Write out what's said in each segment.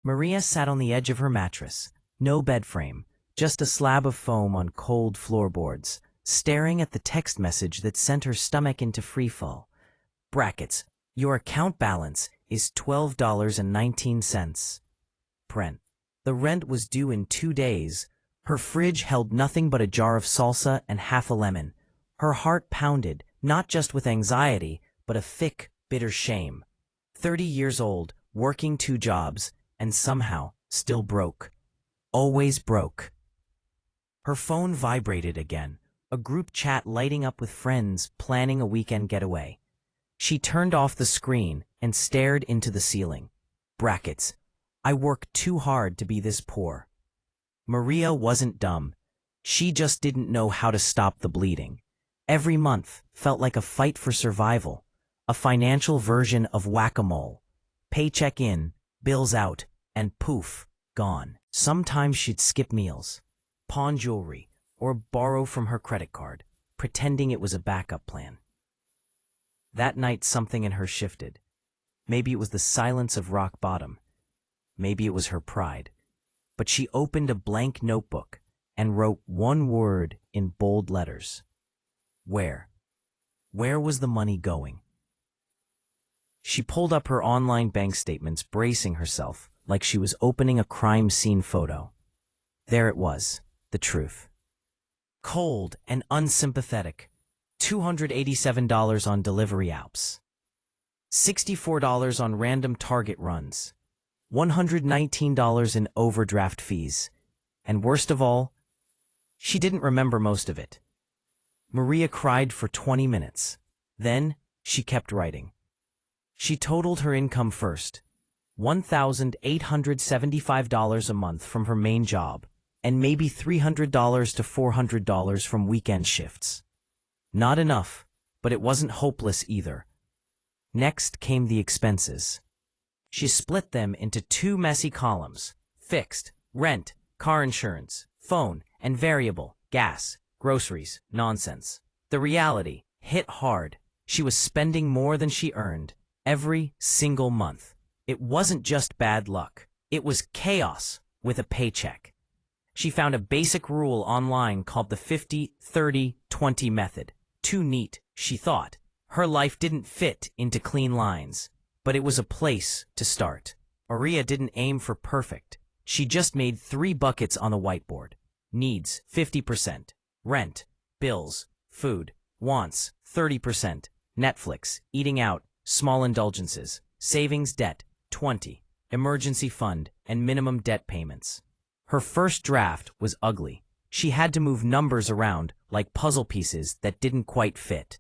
Maria sat on the edge of her mattress, no bed frame, just a slab of foam on cold floorboards, staring at the text message that sent her stomach into freefall. Brackets. Your account balance is $12.19. Print. The rent was due in 2 days. Her fridge held nothing but a jar of salsa and half a lemon. Her heart pounded, not just with anxiety, but a thick, bitter shame. 30 years old, working 2 jobs, and somehow still broke. Always broke. Her phone vibrated again, a group chat lighting up with friends planning a weekend getaway. She turned off the screen and stared into the ceiling. Brackets. I work too hard to be this poor. Maria wasn't dumb. She just didn't know how to stop the bleeding. Every month felt like a fight for survival, a financial version of whack-a-mole. Paycheck in, bills out, and poof, gone. Sometimes she'd skip meals, pawn jewelry, or borrow from her credit card, pretending it was a backup plan. That night something in her shifted. Maybe it was the silence of rock bottom. Maybe it was her pride. But she opened a blank notebook and wrote one word in bold letters. Where? Where was the money going? She pulled up her online bank statements, bracing herself like she was opening a crime scene photo. There it was, the truth. Cold and unsympathetic. $287 on delivery apps. $64 on random Target runs. $119 in overdraft fees. And worst of all, she didn't remember most of it. Maria cried for 20 minutes. Then she kept writing. She totaled her income first. $1,875 a month from her main job, and maybe $300 to $400 from weekend shifts. Not enough, but it wasn't hopeless either. Next came the expenses. She split them into 2 messy columns: fixed, rent, car insurance, phone, and variable, gas, groceries, nonsense. The reality hit hard. She was spending more than she earned every single month. It wasn't just bad luck. It was chaos with a paycheck. She found a basic rule online called the 50-30-20 method. Too neat, she thought. Her life didn't fit into clean lines, but it was a place to start. Maria didn't aim for perfect. She just made 3 buckets on the whiteboard. Needs, 50%. Rent, bills, food, wants, 30%. Netflix, eating out, small indulgences, savings, debt, 20. Emergency fund, and minimum debt payments. Her first draft was ugly. She had to move numbers around like puzzle pieces that didn't quite fit.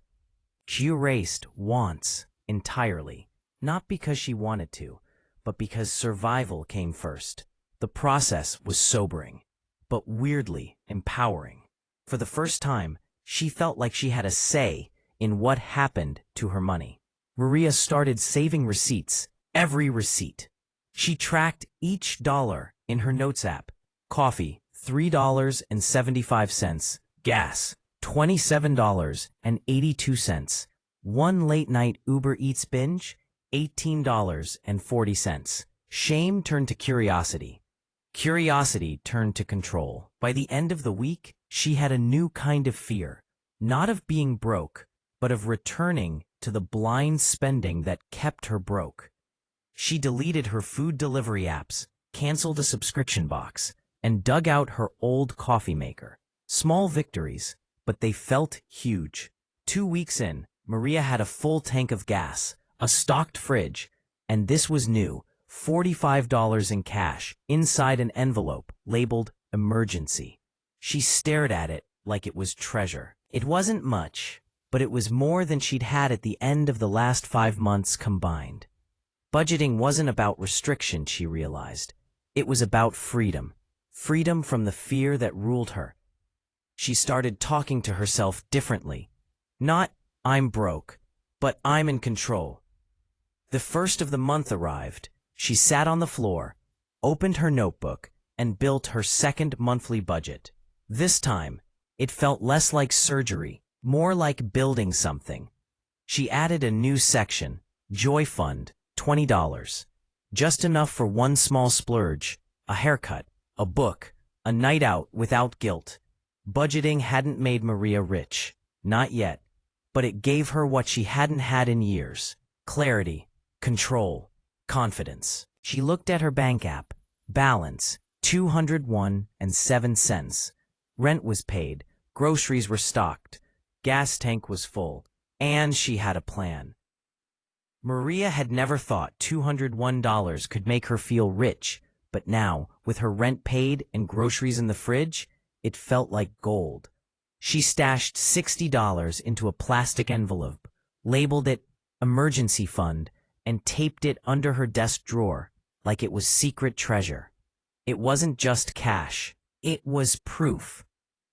She erased wants entirely, not because she wanted to, but because survival came first. The process was sobering, but weirdly empowering. For the first time, she felt like she had a say in what happened to her money. Maria started saving receipts, every receipt. She tracked each dollar in her notes app. Coffee, $3.75. Gas, $27.82. One late-night Uber Eats binge, $18.40. Shame turned to curiosity. Curiosity turned to control. By the end of the week, she had a new kind of fear. Not of being broke, but of returning to the blind spending that kept her broke. She deleted her food delivery apps, canceled a subscription box, and dug out her old coffee maker. Small victories, but they felt huge. 2 weeks in, Maria had a full tank of gas, a stocked fridge, and this was new, $45 in cash, inside an envelope labeled emergency. She stared at it like it was treasure. It wasn't much, but it was more than she'd had at the end of the last 5 months combined. Budgeting wasn't about restriction, she realized. It was about freedom. Freedom from the fear that ruled her. She started talking to herself differently. Not, I'm broke, but I'm in control. The first of the month arrived. She sat on the floor, opened her notebook, and built her second monthly budget. This time, it felt less like surgery, more like building something. She added a new section, Joy Fund, $20. Just enough for one small splurge, a haircut, a book, a night out without guilt. Budgeting hadn't made Maria rich, not yet, but it gave her what she hadn't had in years: clarity, control, confidence. She looked at her bank app. Balance, 201.07 cents. Rent was paid, groceries were stocked, gas tank was full, and she had a plan. Maria had never thought $201 could make her feel rich, but now, with her rent paid and groceries in the fridge, it felt like gold. She stashed $60 into a plastic envelope, labeled it emergency fund, and taped it under her desk drawer like it was secret treasure. It wasn't just cash. It was proof.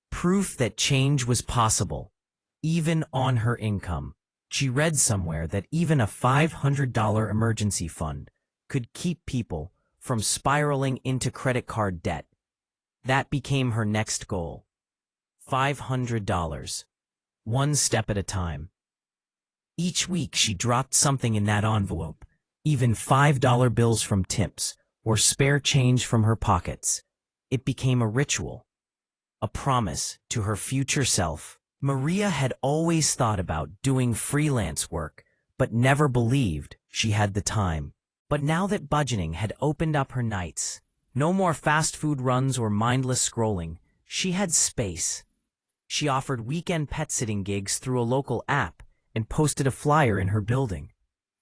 Proof that change was possible, even on her income. She read somewhere that even a $500 emergency fund could keep people from spiraling into credit card debt. That became her next goal. $500. One step at a time. Each week she dropped something in that envelope, even $5 bills from tips or spare change from her pockets. It became a ritual, a promise to her future self. Maria had always thought about doing freelance work, but never believed she had the time. But now that budgeting had opened up her nights, no more fast food runs or mindless scrolling, she had space. She offered weekend pet sitting gigs through a local app and posted a flyer in her building.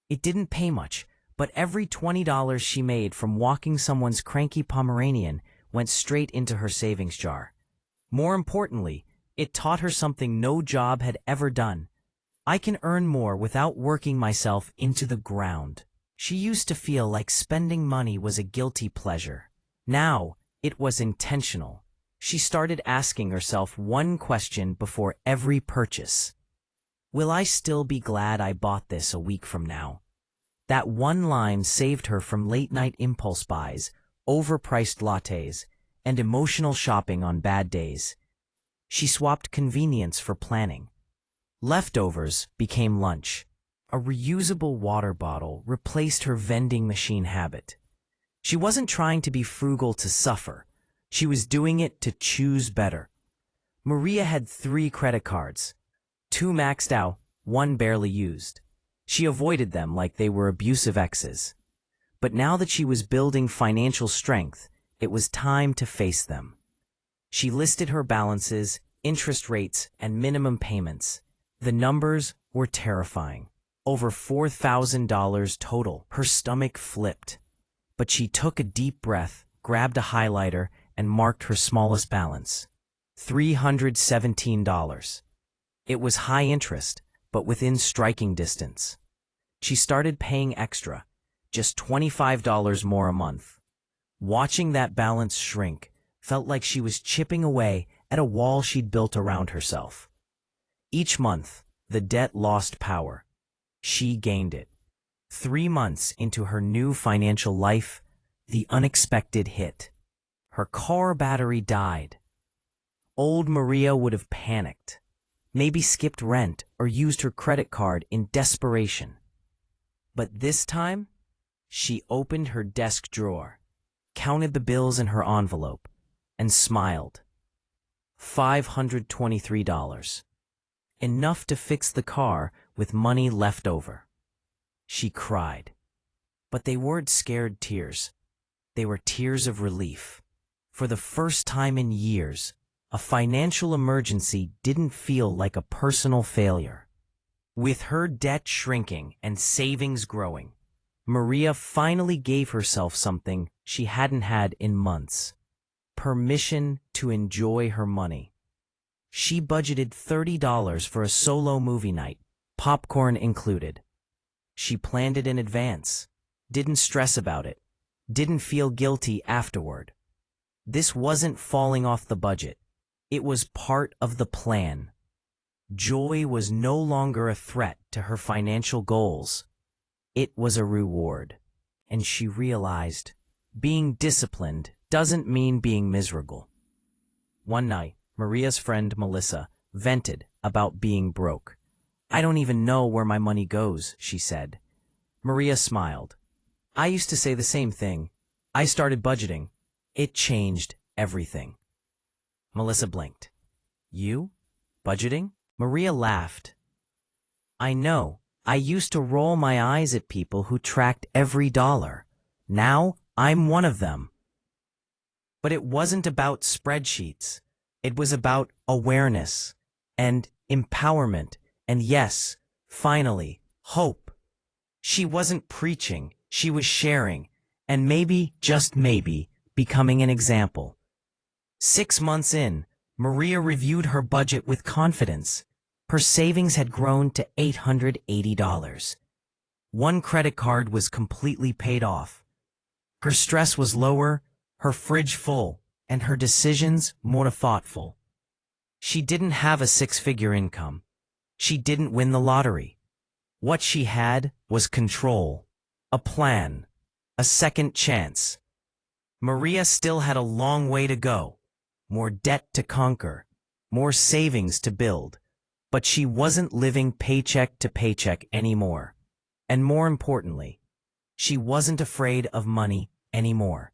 It didn't pay much, but every $20 she made from walking someone's cranky Pomeranian went straight into her savings jar. More importantly, it taught her something no job had ever done. I can earn more without working myself into the ground. She used to feel like spending money was a guilty pleasure. Now, it was intentional. She started asking herself one question before every purchase. Will I still be glad I bought this a week from now? That one line saved her from late-night impulse buys, overpriced lattes, and emotional shopping on bad days. She swapped convenience for planning. Leftovers became lunch. A reusable water bottle replaced her vending machine habit. She wasn't trying to be frugal to suffer. She was doing it to choose better. Maria had 3 credit cards. 2 maxed out, 1 barely used. She avoided them like they were abusive exes. But now that she was building financial strength, it was time to face them. She listed her balances, interest rates, and minimum payments. The numbers were terrifying. Over $4,000 total. Her stomach flipped. But she took a deep breath, grabbed a highlighter, and marked her smallest balance. $317. It was high interest, but within striking distance. She started paying extra, just $25 more a month. Watching that balance shrink felt like she was chipping away at a wall she'd built around herself. Each month, the debt lost power. She gained it. 3 months into her new financial life, the unexpected hit. Her car battery died. Old Maria would have panicked, maybe skipped rent or used her credit card in desperation. But this time, she opened her desk drawer, counted the bills in her envelope, and smiled. $523. Enough to fix the car with money left over. She cried. But they weren't scared tears. They were tears of relief. For the first time in years, a financial emergency didn't feel like a personal failure. With her debt shrinking and savings growing, Maria finally gave herself something she hadn't had in months: permission to enjoy her money. She budgeted $30 for a solo movie night, popcorn included. She planned it in advance, didn't stress about it, didn't feel guilty afterward. This wasn't falling off the budget. It was part of the plan. Joy was no longer a threat to her financial goals. It was a reward. And she realized being disciplined doesn't mean being miserable. One night, Maria's friend Melissa vented about being broke. "I don't even know where my money goes," she said. Maria smiled. I used to say the same thing. I started budgeting. It changed everything. Melissa blinked. You? Budgeting? Maria laughed. I know. I used to roll my eyes at people who tracked every dollar. Now I'm one of them. But it wasn't about spreadsheets. It was about awareness and empowerment and, yes, finally, hope. She wasn't preaching, she was sharing, and maybe, just maybe, becoming an example. 6 months in, Maria reviewed her budget with confidence. Her savings had grown to $880. One credit card was completely paid off. Her stress was lower, her fridge full, and her decisions more thoughtful. She didn't have a six-figure income. She didn't win the lottery. What she had was control, a plan, a second chance. Maria still had a long way to go, more debt to conquer, more savings to build, but she wasn't living paycheck to paycheck anymore. And more importantly, she wasn't afraid of money anymore.